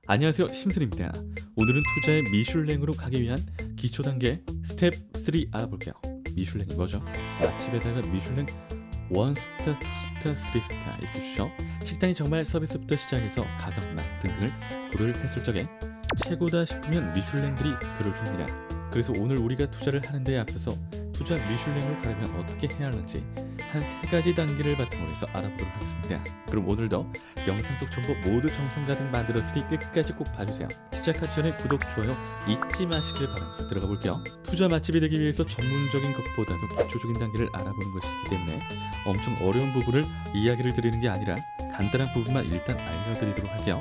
안녕하세요, 심슨입니다. 오늘은 투자의 미슐랭으로 가기 위한 기초 단계 스텝 3 알아볼게요. 미슐랭이 뭐죠? 맛집에다가 미슐랭 1스타, 2스타, 3스타 이렇게 주죠. 식당이 정말 서비스부터 시작해서 가격, 맛 등등을 고려를 했을 적에 최고다 싶으면 미슐랭들이 별을 줍니다. 그래서 오늘 우리가 투자를 하는 데에 앞서서 투자 미슐랭으로 가려면 어떻게 해야 하는지 한 3가지 단계를 바탕으로 해서 알아보도록 하겠습니다. 그럼 오늘도 영상 속 정보 모두 정성 가득 만들었으니 끝까지 꼭 봐주세요. 시작하기 전에 구독, 좋아요 잊지 마시길 바라면서 들어가 볼게요. 투자 맛집이 되기 위해서 전문적인 것보다도 기초적인 단계를 알아보는 것이기 때문에 엄청 어려운 부분을 이야기를 드리는 게 아니라 간단한 부분만 일단 알려드리도록 할게요.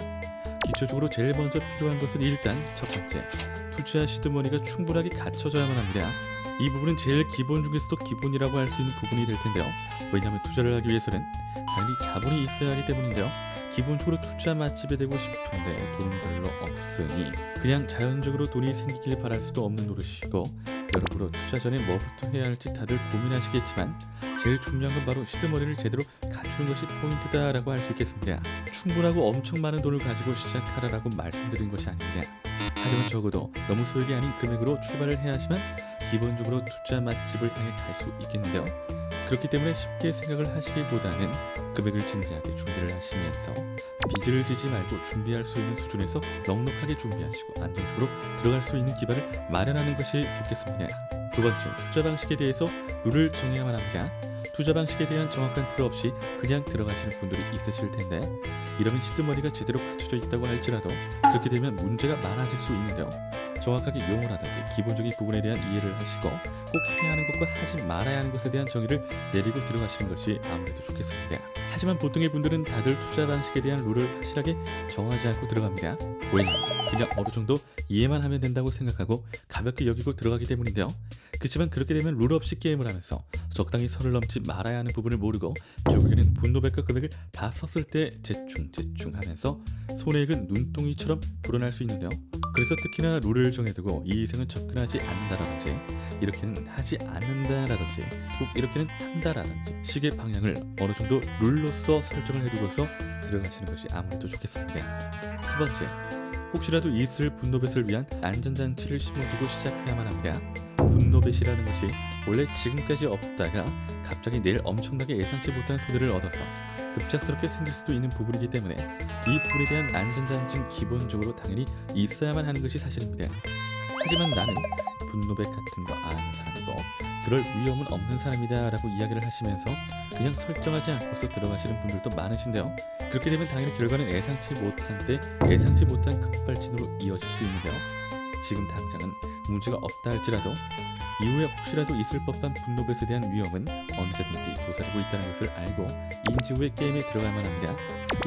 기초적으로 제일 먼저 필요한 것은 일단 첫 번째, 투자 시드머니가 충분하게 갖춰져야만 합니다. 이 부분은 제일 기본 중에서도 기본이라고 할 수 있는 부분이 될 텐데요. 왜냐하면 투자를 하기 위해서는 당연히 자본이 있어야 하기 때문인데요. 기본적으로 투자 맛집이 되고 싶은데 돈은 별로 없으니 그냥 자연적으로 돈이 생기길 바랄 수도 없는 노릇이고, 여러모로 투자 전에 뭐부터 해야 할지 다들 고민하시겠지만 제일 중요한 건 바로 시드머니를 제대로 갖추는 것이 포인트다라고 할 수 있겠습니다. 충분하고 엄청 많은 돈을 가지고 시작하라라고 말씀드린 것이 아닙니다. 하지만 적어도 너무 소액이 아닌 금액으로 출발을 해야 하지만 기본적으로 투자 맛집을 향해 갈 수 있겠는데요. 그렇기 때문에 쉽게 생각을 하시기보다는 금액을 진지하게 준비를 하시면서 빚을 지지 말고 준비할 수 있는 수준에서 넉넉하게 준비하시고 안정적으로 들어갈 수 있는 기반을 마련하는 것이 좋겠습니다. 두 번째, 투자 방식에 대해서 룰을 정해야만 합니다. 투자 방식에 대한 정확한 틀 없이 그냥 들어가시는 분들이 있으실 텐데, 이러면 시드머니가 제대로 갖춰져 있다고 할지라도 그렇게 되면 문제가 많아질 수 있는데요. 정확하게 용어라든지 기본적인 부분에 대한 이해를 하시고 꼭 해야 하는 것과 하지 말아야 하는 것에 대한 정의를 내리고 들어가시는 것이 아무래도 좋겠습니다. 하지만 보통의 분들은 다들 투자 방식에 대한 룰을 확실하게 정하지 않고 들어갑니다. 왜냐하면 그냥 어느 정도 이해만 하면 된다고 생각하고 가볍게 여기고 들어가기 때문인데요. 그렇지만 그렇게 되면 룰 없이 게임을 하면서 적당히 선을 넘지 말아야 하는 부분을 모르고 결국에는 분노백과 금액을 다 썼을 때 제충 하면서 손해액은 눈덩이처럼 불어날 수 있는데요. 그래서 특히나 룰을 정해두고 이 이상은 접근하지 않는다라든지 이렇게는 하지 않는다라든지 꼭 이렇게는 한다라든지 식의 방향을 어느 정도 룰로서 설정을 해두고서 들어가시는 것이 아무래도 좋겠습니다. 세 번째, 혹시라도 있을 분노뱃을 위한 안전장치를 심어두고 시작해야만 합니다. 분노뱃이라는 것이 원래 지금까지 없다가 갑자기 내일 엄청나게 예상치 못한 손해를 얻어서 급작스럽게 생길 수도 있는 부분이기 때문에 이 부분에 대한 안전장치는 기본적으로 당연히 있어야만 하는 것이 사실입니다. 하지만 나는 분노백 같은 거 아는 사람이고 그럴 위험은 없는 사람이다 라고 이야기를 하시면서 그냥 설정하지 않고서 들어가시는 분들도 많으신데요. 그렇게 되면 당연히 결과는 예상치 못한 때 예상치 못한 급발진으로 이어질 수 있는데요. 지금 당장은 문제가 없다 할지라도 이후에 혹시라도 있을 법한 분노뱃에 대한 위험은 언제든지 도사리고 있다는 것을 알고 인지 후에 게임에 들어가야만 합니다.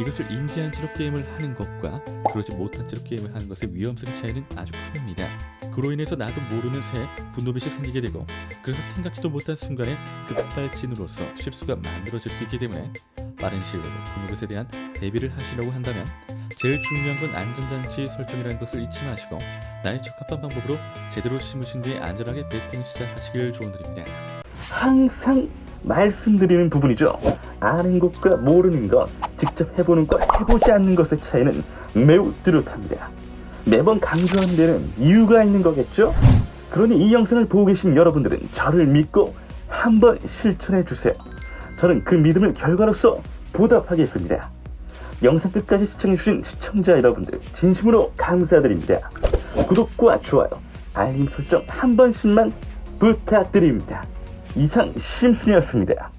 이것을 인지한 채로 게임을 하는 것과 그러지 못한 채로 게임을 하는 것의 위험성의 차이는 아주 큽니다. 그로 인해서 나도 모르는 새에 분노뱃이 생기게 되고, 그래서 생각지도 못한 순간에 급발진으로서 실수가 만들어질 수 있기 때문에 빠른 시일 내로 분노뱃에 대한 대비를 하시려고 한다면 제일 중요한 건 안전장치 설정이라는 것을 잊지 마시고 나의 적합한 방법으로 제대로 심으신 뒤에 안전하게 배팅 시작하시길 조언드립니다. 항상 말씀드리는 부분이죠. 아는 것과 모르는 것, 직접 해보는 것, 해보지 않는 것의 차이는 매우 뚜렷합니다. 매번 강조하는 데는 이유가 있는 거겠죠? 그러니 이 영상을 보고 계신 여러분들은 저를 믿고 한번 실천해 주세요. 저는 그 믿음을 결과로서 보답하겠습니다. 영상 끝까지 시청해주신 시청자 여러분들 진심으로 감사드립니다. 구독과 좋아요, 알림 설정 한 번씩만 부탁드립니다. 이상 심슨이었습니다.